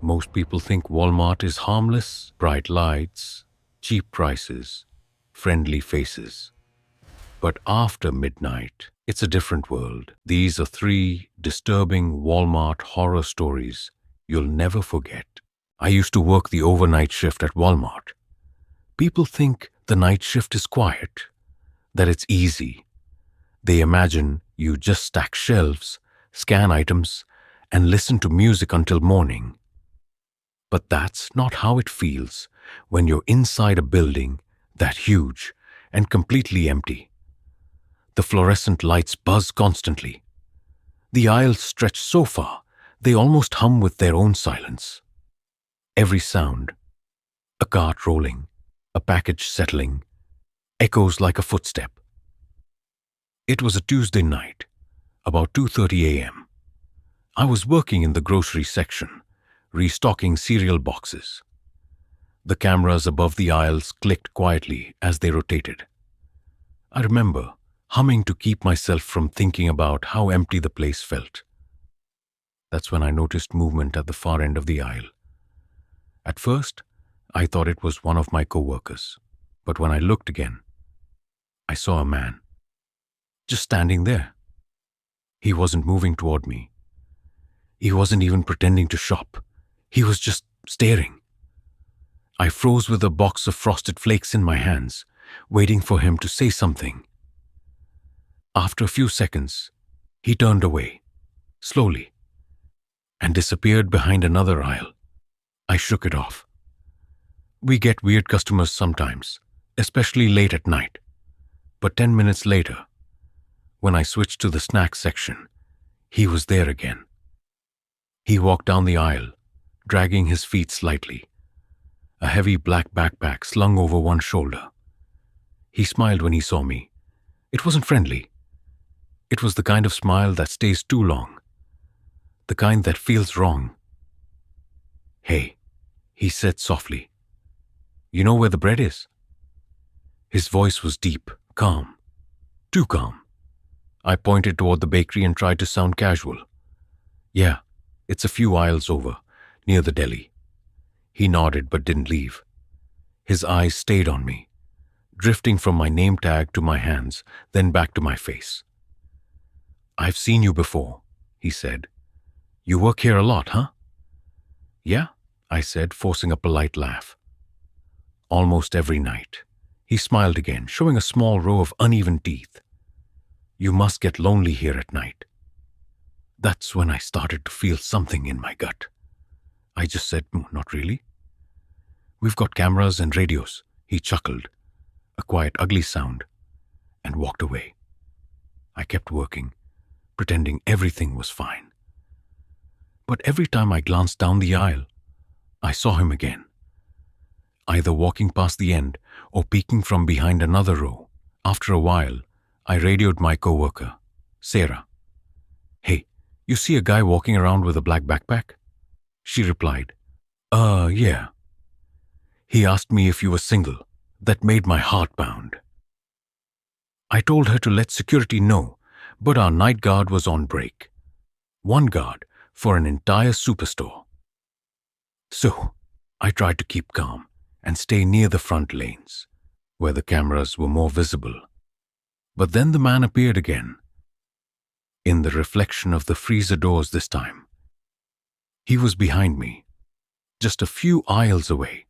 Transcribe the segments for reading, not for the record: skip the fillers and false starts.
Most people think Walmart is harmless, bright lights, cheap prices, friendly faces. But after midnight, it's a different world. These are three disturbing Walmart horror stories you'll never forget. I used to work the overnight shift at Walmart. People think the night shift is quiet, that it's easy. They imagine you just stack shelves, scan items, and listen to music until morning. But that's not how it feels when you're inside a building that huge and completely empty. The fluorescent lights buzz constantly. The aisles stretch so far, they almost hum with their own silence. Every sound, a cart rolling, a package settling, echoes like a footstep. It was a Tuesday night, about 2:30 a.m. I was working in the grocery section, restocking cereal boxes. The cameras above the aisles clicked quietly as they rotated. I remember humming to keep myself from thinking about how empty the place felt. That's when I noticed movement at the far end of the aisle. At first, I thought it was one of my coworkers, but when I looked again, I saw a man, just standing there. He wasn't moving toward me. He wasn't even pretending to shop. He was just staring. I froze with a box of frosted flakes in my hands, waiting for him to say something. After a few seconds, he turned away, slowly, and disappeared behind another aisle. I shook it off. We get weird customers sometimes, especially late at night. But 10 minutes later, when I switched to the snack section, he was there again. He walked down the aisle, dragging his feet slightly, a heavy black backpack slung over one shoulder. He smiled when he saw me. It wasn't friendly. It was the kind of smile that stays too long, the kind that feels wrong. "Hey," he said softly, "you know where the bread is?" His voice was deep, calm, too calm. I pointed toward the bakery and tried to sound casual. "Yeah, it's a few aisles over, near the deli." He nodded but didn't leave. His eyes stayed on me, drifting from my name tag to my hands, then back to my face. "I've seen you before," he said. "You work here a lot, huh?" "Yeah," I said, forcing a polite laugh. "Almost every night." He smiled again, showing a small row of uneven teeth. "You must get lonely here at night." That's when I started to feel something in my gut. I just said, "Not really." "We've got cameras and radios," he chuckled, a quiet, ugly sound, and walked away. I kept working, pretending everything was fine. But every time I glanced down the aisle, I saw him again, either walking past the end or peeking from behind another row. After a while, I radioed my coworker, Sarah. "Hey, you see a guy walking around with a black backpack?" She replied, Yeah." He asked me if you were single. That made my heart pound. I told her to let security know, but our night guard was on break. One guard for an entire superstore. So, I tried to keep calm and stay near the front lanes, where the cameras were more visible. But then the man appeared again, in the reflection of the freezer doors this time. He was behind me, just a few aisles away,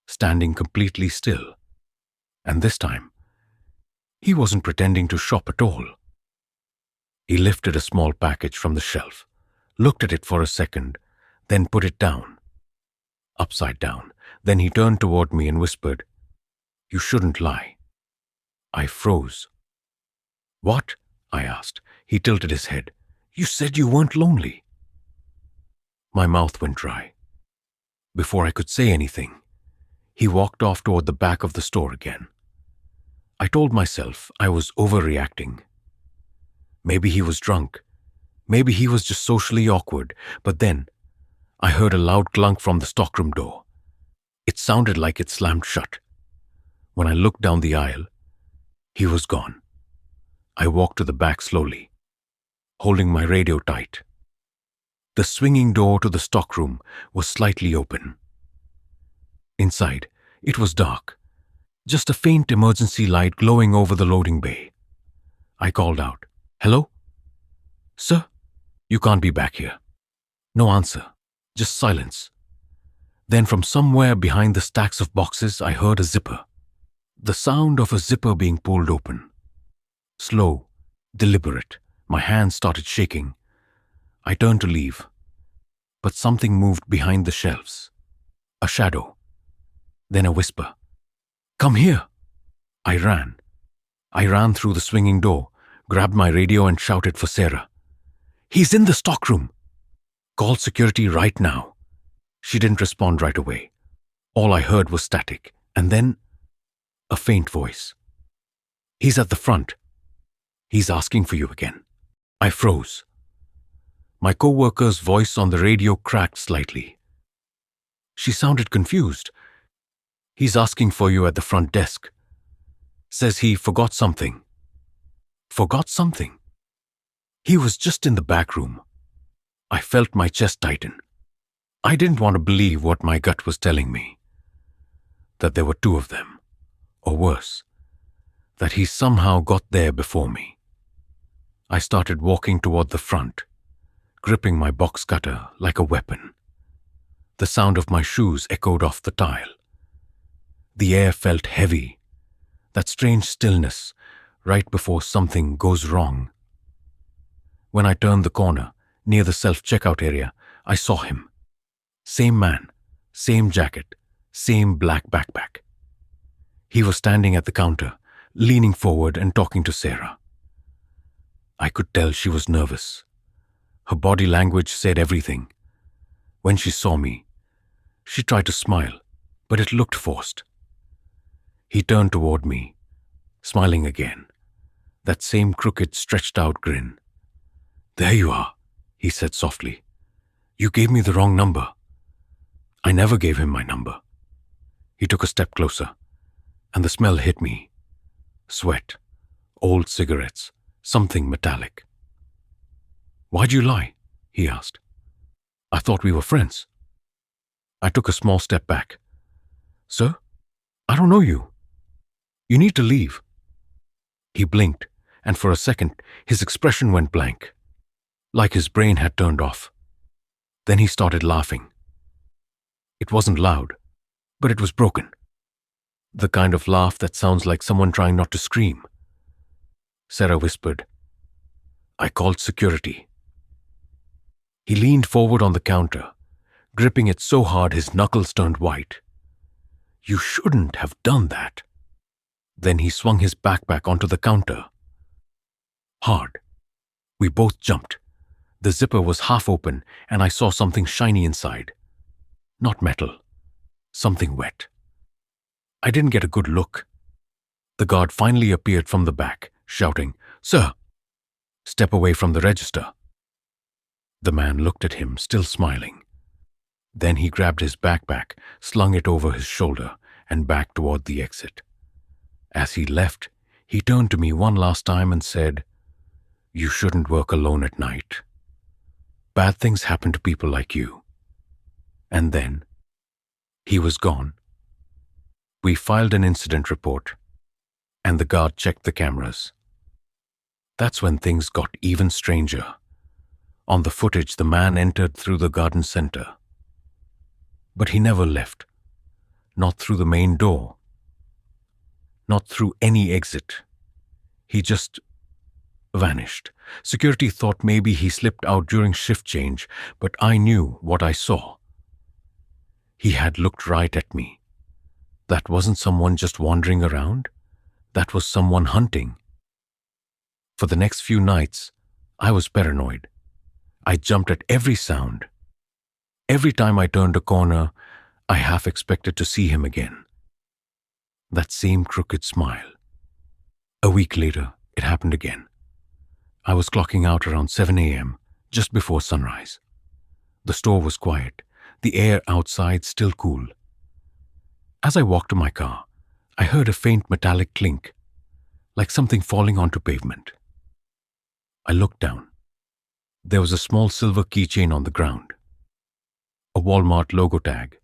standing completely still. And this time, he wasn't pretending to shop at all. He lifted a small package from the shelf, looked at it for a second, then put it down, upside down. Then he turned toward me and whispered, "You shouldn't lie." I froze. "What?" I asked. He tilted his head. "You said you weren't lonely." My mouth went dry. Before I could say anything, he walked off toward the back of the store again. I told myself I was overreacting. Maybe he was drunk. Maybe he was just socially awkward. But then, I heard a loud clunk from the stockroom door. It sounded like it slammed shut. When I looked down the aisle, he was gone. I walked to the back slowly, holding my radio tight. The swinging door to the stockroom was slightly open. Inside, it was dark, just a faint emergency light glowing over the loading bay. I called out, "Hello? Sir? You can't be back here." No answer, just silence. Then from somewhere behind the stacks of boxes, I heard a zipper. The sound of a zipper being pulled open. Slow, deliberate. My hands started shaking. I turned to leave, but something moved behind the shelves. A shadow. Then a whisper. "Come here." I ran. I ran through the swinging door, grabbed my radio and shouted for Sarah. "He's in the stockroom. Call security right now." She didn't respond right away. All I heard was static, and then a faint voice. "He's at the front. He's asking for you again." I froze. My co-worker's voice on the radio cracked slightly. She sounded confused. "He's asking for you at the front desk. Says he forgot something." Forgot something? He was just in the back room. I felt my chest tighten. I didn't want to believe what my gut was telling me. That there were two of them. Or worse, that he somehow got there before me. I started walking toward the front, gripping my box cutter like a weapon. The sound of my shoes echoed off the tile. The air felt heavy, that strange stillness right before something goes wrong. When I turned the corner, near the self-checkout area, I saw him. Same man, same jacket, same black backpack. He was standing at the counter, leaning forward and talking to Sarah. I could tell she was nervous. Her body language said everything. When she saw me, she tried to smile, but it looked forced. He turned toward me, smiling again, that same crooked, stretched-out grin. "There you are," he said softly. "You gave me the wrong number." I never gave him my number. He took a step closer, and the smell hit me. Sweat, old cigarettes, something metallic. "Why'd you lie?" he asked. "I thought we were friends." I took a small step back. "Sir, I don't know you. You need to leave." He blinked, and for a second, his expression went blank, like his brain had turned off. Then he started laughing. It wasn't loud, but it was broken. The kind of laugh that sounds like someone trying not to scream. Sarah whispered, "I called security." He leaned forward on the counter, gripping it so hard his knuckles turned white. "You shouldn't have done that." Then he swung his backpack onto the counter. Hard. We both jumped. The zipper was half open, and I saw something shiny inside. Not metal. Something wet. I didn't get a good look. The guard finally appeared from the back, shouting, "Sir, step away from the register." The man looked at him, still smiling. Then he grabbed his backpack, slung it over his shoulder, and backed toward the exit. As he left, he turned to me one last time and said, "You shouldn't work alone at night. Bad things happen to people like you." And then, he was gone. We filed an incident report, and the guard checked the cameras. That's when things got even stranger. On the footage, the man entered through the garden center. But he never left. Not through the main door. Not through any exit. He just vanished. Security thought maybe he slipped out during shift change, but I knew what I saw. He had looked right at me. That wasn't someone just wandering around. That was someone hunting. For the next few nights, I was paranoid. I jumped at every sound. Every time I turned a corner, I half expected to see him again. That same crooked smile. A week later, it happened again. I was clocking out around 7 a.m., just before sunrise. The store was quiet, the air outside still cool. As I walked to my car, I heard a faint metallic clink, like something falling onto pavement. I looked down. There was a small silver keychain on the ground, a Walmart logo tag,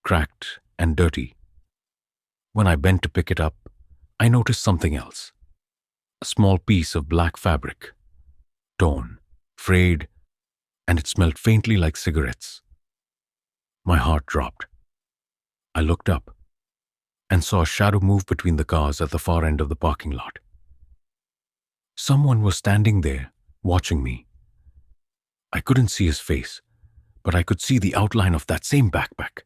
cracked and dirty. When I bent to pick it up, I noticed something else. A small piece of black fabric, torn, frayed, and it smelled faintly like cigarettes. My heart dropped. I looked up and saw a shadow move between the cars at the far end of the parking lot. Someone was standing there, watching me. I couldn't see his face, but I could see the outline of that same backpack.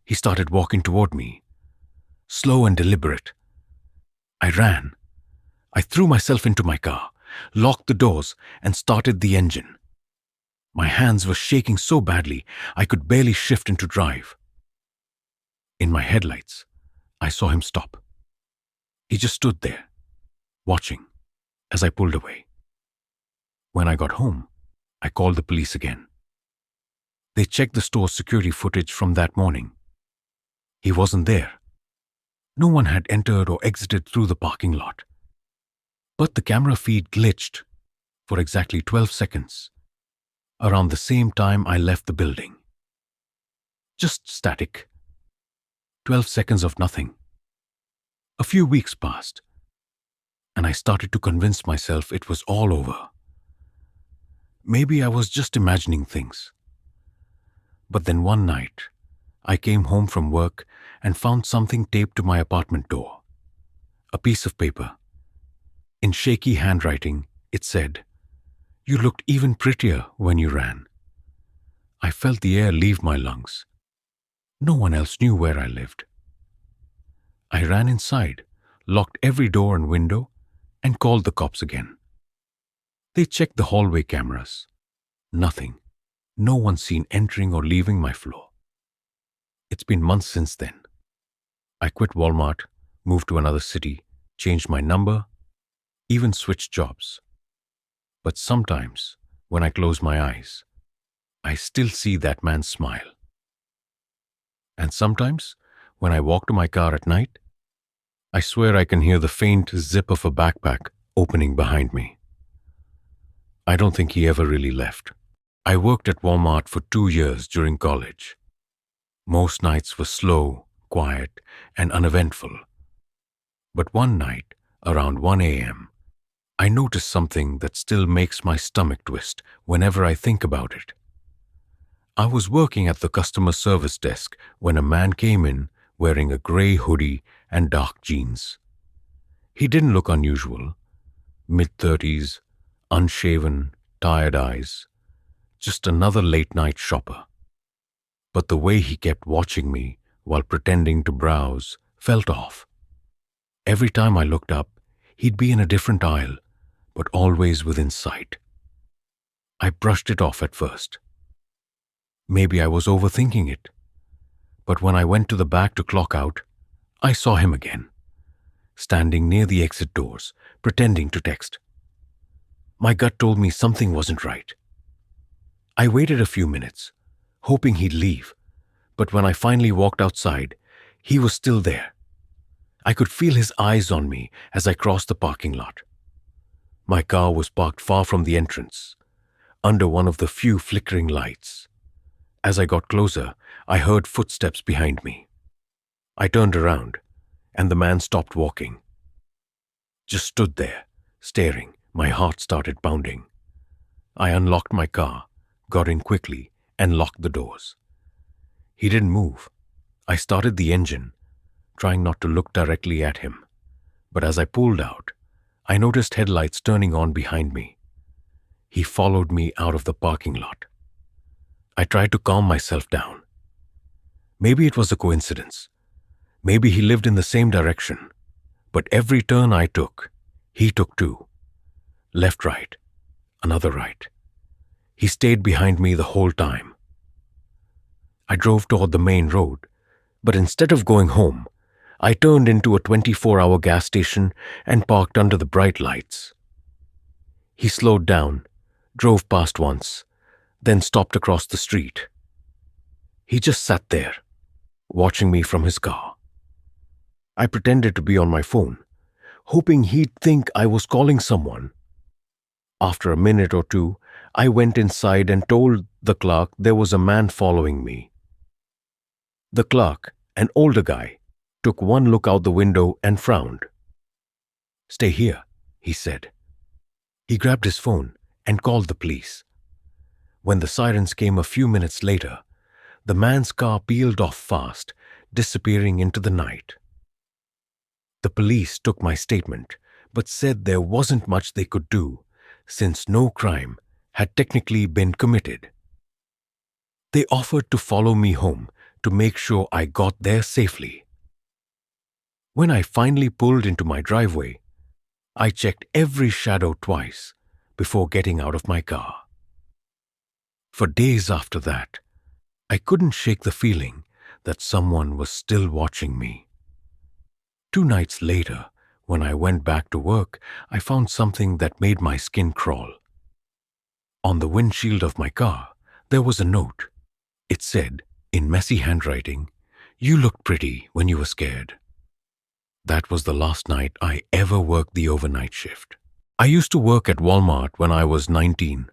He started walking toward me, slow and deliberate. I ran. I threw myself into my car, locked the doors, and started the engine. My hands were shaking so badly I could barely shift into drive. In my headlights, I saw him stop. He just stood there, watching, as I pulled away. When I got home, I called the police again. They checked the store's security footage from that morning. He wasn't there. No one had entered or exited through the parking lot. But the camera feed glitched for exactly 12 seconds, around the same time I left the building. Just static. 12 seconds of nothing. A few weeks passed, and I started to convince myself it was all over. Maybe I was just imagining things. But then one night, I came home from work and found something taped to my apartment door. A piece of paper. In shaky handwriting, it said, "You looked even prettier when you ran." I felt the air leave my lungs. No one else knew where I lived. I ran inside, locked every door and window, and called the cops again. They checked the hallway cameras. Nothing. No one seen entering or leaving my floor. It's been months since then. I quit Walmart, moved to another city, changed my number, even switched jobs. But sometimes, when I close my eyes, I still see that man's smile. And sometimes, when I walk to my car at night, I swear I can hear the faint zip of a backpack opening behind me. I don't think he ever really left. I worked at Walmart for 2 years during college. Most nights were slow, quiet, and uneventful. But one night, around 1 a.m., I noticed something that still makes my stomach twist whenever I think about it. I was working at the customer service desk when a man came in wearing a gray hoodie and dark jeans. He didn't look unusual. Mid-30s, unshaven, tired eyes. Just another late-night shopper. But the way he kept watching me while pretending to browse felt off. Every time I looked up, he'd be in a different aisle, but always within sight. I brushed it off at first. Maybe I was overthinking it. But when I went to the back to clock out, I saw him again, standing near the exit doors, pretending to text. My gut told me something wasn't right. I waited a few minutes, hoping he'd leave, but when I finally walked outside, he was still there. I could feel his eyes on me as I crossed the parking lot. My car was parked far from the entrance, under one of the few flickering lights. As I got closer, I heard footsteps behind me. I turned around, and the man stopped walking. Just stood there, staring. My heart started pounding. I unlocked my car, got in quickly, and locked the doors. He didn't move. I started the engine, trying not to look directly at him. But as I pulled out, I noticed headlights turning on behind me. He followed me out of the parking lot. I tried to calm myself down. Maybe it was a coincidence. Maybe he lived in the same direction. But every turn I took, he took too. Left, right, another right. He stayed behind me the whole time. I drove toward the main road, but instead of going home, I turned into a 24-hour gas station and parked under the bright lights. He slowed down, drove past once, then stopped across the street. He just sat there, watching me from his car. I pretended to be on my phone, hoping he'd think I was calling someone. After a minute or two, I went inside and told the clerk there was a man following me. The clerk, an older guy, took one look out the window and frowned. "Stay here," he said. He grabbed his phone and called the police. When the sirens came a few minutes later, the man's car peeled off fast, disappearing into the night. The police took my statement, but said there wasn't much they could do, since no crime had technically been committed. They offered to follow me home to make sure I got there safely. When I finally pulled into my driveway, I checked every shadow twice before getting out of my car. For days after that, I couldn't shake the feeling that someone was still watching me. 2 nights later, when I went back to work, I found something that made my skin crawl. On the windshield of my car, there was a note. It said, in messy handwriting, "You looked pretty when you were scared." That was the last night I ever worked the overnight shift. I used to work at Walmart when I was 19.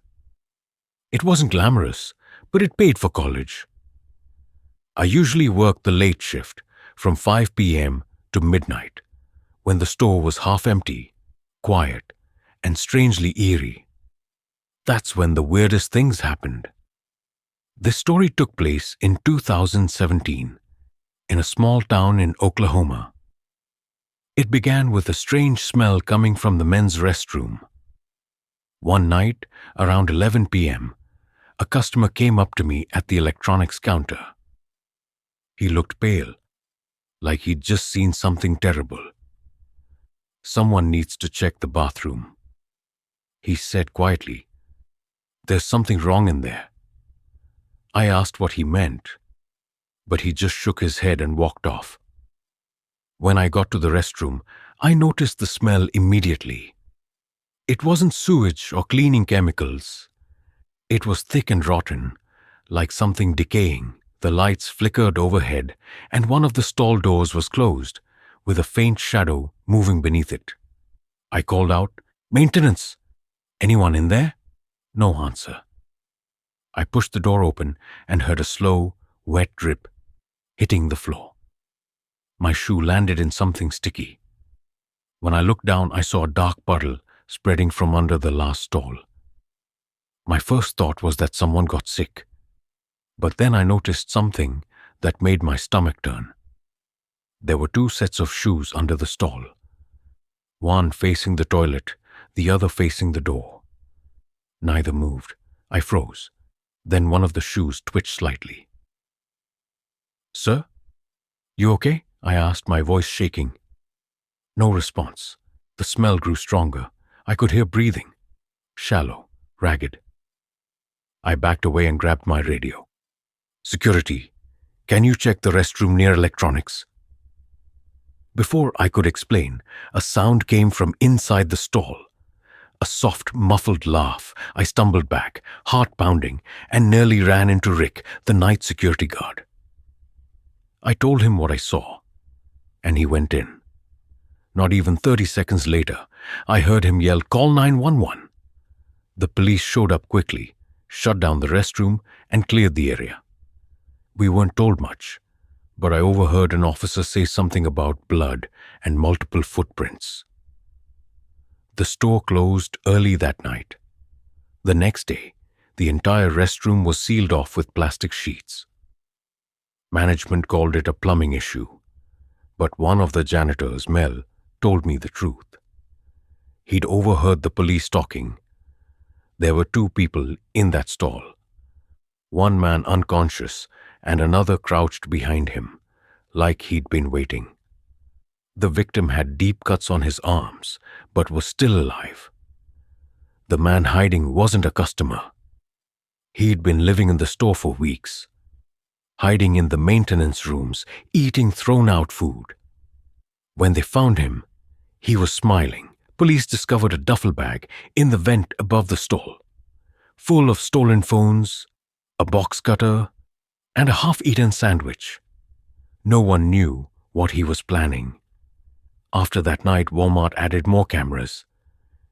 It wasn't glamorous, but it paid for college. I usually worked the late shift from 5 p.m. to midnight, when the store was half empty, quiet, and strangely eerie. That's when the weirdest things happened. This story took place in 2017, in a small town in Oklahoma. It began with a strange smell coming from the men's restroom. One night, around 11 p.m., a customer came up to me at the electronics counter. He looked pale, like he'd just seen something terrible. "Someone needs to check the bathroom," he said quietly. "There's something wrong in there." I asked what he meant, but he just shook his head and walked off. When I got to the restroom, I noticed the smell immediately. It wasn't sewage or cleaning chemicals. It was thick and rotten, like something decaying. The lights flickered overhead, and one of the stall doors was closed, with a faint shadow moving beneath it. I called out, "Maintenance! Anyone in there?" No answer. I pushed the door open and heard a slow, wet drip hitting the floor. My shoe landed in something sticky. When I looked down, I saw a dark puddle spreading from under the last stall. My first thought was that someone got sick, but then I noticed something that made my stomach turn. There were 2 sets of shoes under the stall, one facing the toilet, the other facing the door. Neither moved. I froze. Then one of the shoes twitched slightly. "Sir, you okay?" I asked, my voice shaking. No response. The smell grew stronger. I could hear breathing. Shallow, ragged. I backed away and grabbed my radio. "Security, can you check the restroom near electronics?" Before I could explain, a sound came from inside the stall. A soft, muffled laugh. I stumbled back, heart pounding, and nearly ran into Rick, the night security guard. I told him what I saw, and he went in. Not even 30 seconds later, I heard him yell, "Call 911." The police showed up quickly, shut down the restroom, and cleared the area. We weren't told much, but I overheard an officer say something about blood and multiple footprints. The store closed early that night. The next day, the entire restroom was sealed off with plastic sheets. Management called it a plumbing issue, but one of the janitors, Mel, told me the truth. He'd overheard the police talking. There were 2 people in that stall. One man unconscious and another crouched behind him, like he'd been waiting. The victim had deep cuts on his arms, but was still alive. The man hiding wasn't a customer. He'd been living in the store for weeks, hiding in the maintenance rooms, eating thrown-out food. When they found him, he was smiling. Police discovered a duffel bag in the vent above the stall, full of stolen phones, a box cutter, and a half-eaten sandwich. No one knew what he was planning. After that night, Walmart added more cameras,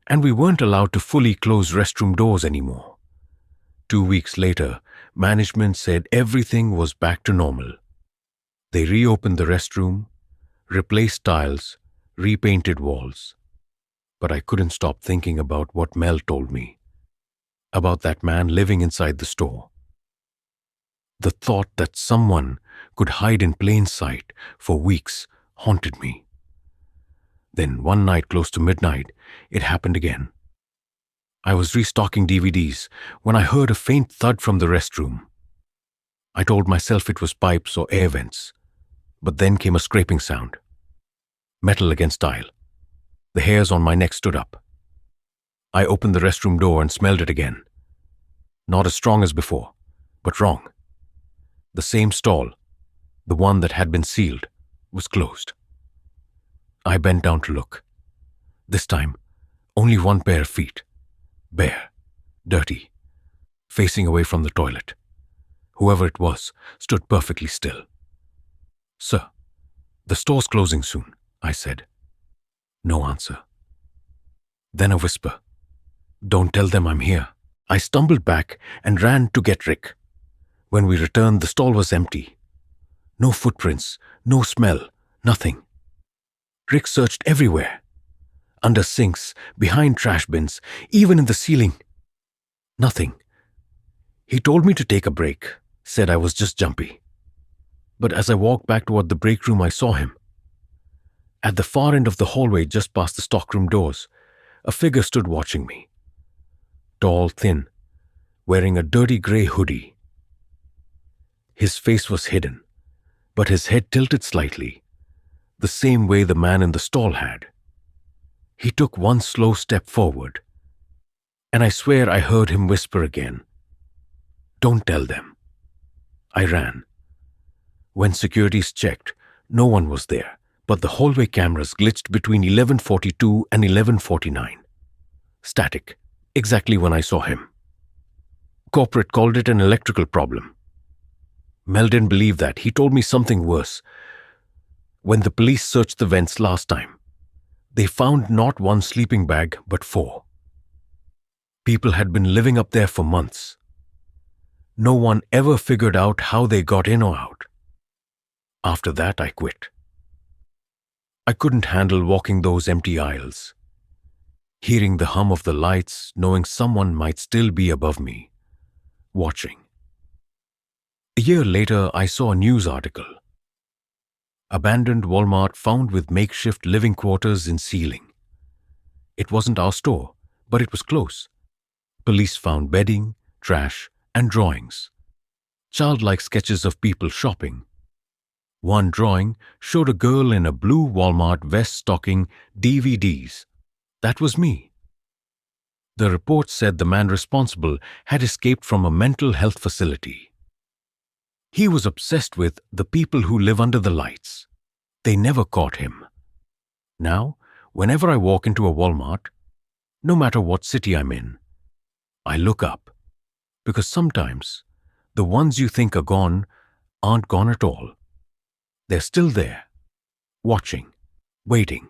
and we weren't allowed to fully close restroom doors anymore. 2 weeks later, management said everything was back to normal. They reopened the restroom, replaced tiles, repainted walls. But I couldn't stop thinking about what Mel told me, about that man living inside the store. The thought that someone could hide in plain sight for weeks haunted me. Then one night close to midnight, it happened again. I was restocking DVDs when I heard a faint thud from the restroom. I told myself it was pipes or air vents, but then came a scraping sound. Metal against tile. The hairs on my neck stood up. I opened the restroom door and smelled it again. Not as strong as before, but wrong. The same stall, the one that had been sealed, was closed. I bent down to look. This time, only one pair of feet. Bare, dirty, facing away from the toilet. Whoever it was stood perfectly still. "Sir, the store's closing soon," I said. No answer. Then a whisper. "Don't tell them I'm here." I stumbled back and ran to get Rick. When we returned, the stall was empty. No footprints, no smell, nothing. Rick searched everywhere. Under sinks, behind trash bins, even in the ceiling. Nothing. He told me to take a break, said I was just jumpy. But as I walked back toward the break room, I saw him. At the far end of the hallway, just past the stockroom doors, a figure stood watching me. Tall, thin, wearing a dirty gray hoodie. His face was hidden, but his head tilted slightly, the same way the man in the stall had. He took one slow step forward, and I swear I heard him whisper again, "Don't tell them." I ran. When securities checked, no one was there, but the hallway cameras glitched between 11:42 and 11:49. Static, exactly when I saw him. Corporate called it an electrical problem. Mel didn't believe that. He told me something worse. When the police searched the vents last time, they found not one sleeping bag, but 4. People had been living up there for months. No one ever figured out how they got in or out. After that, I quit. I couldn't handle walking those empty aisles, hearing the hum of the lights, knowing someone might still be above me, watching. A year later, I saw a news article. Abandoned Walmart found with makeshift living quarters in ceiling. It wasn't our store, but it was close. Police found bedding, trash, and drawings. Childlike sketches of people shopping. One drawing showed a girl in a blue Walmart vest stocking DVDs. That was me. The report said the man responsible had escaped from a mental health facility. He was obsessed with the people who live under the lights. They never caught him. Now, whenever I walk into a Walmart, no matter what city I'm in, I look up, because sometimes the ones you think are gone aren't gone at all. They're still there, watching, waiting.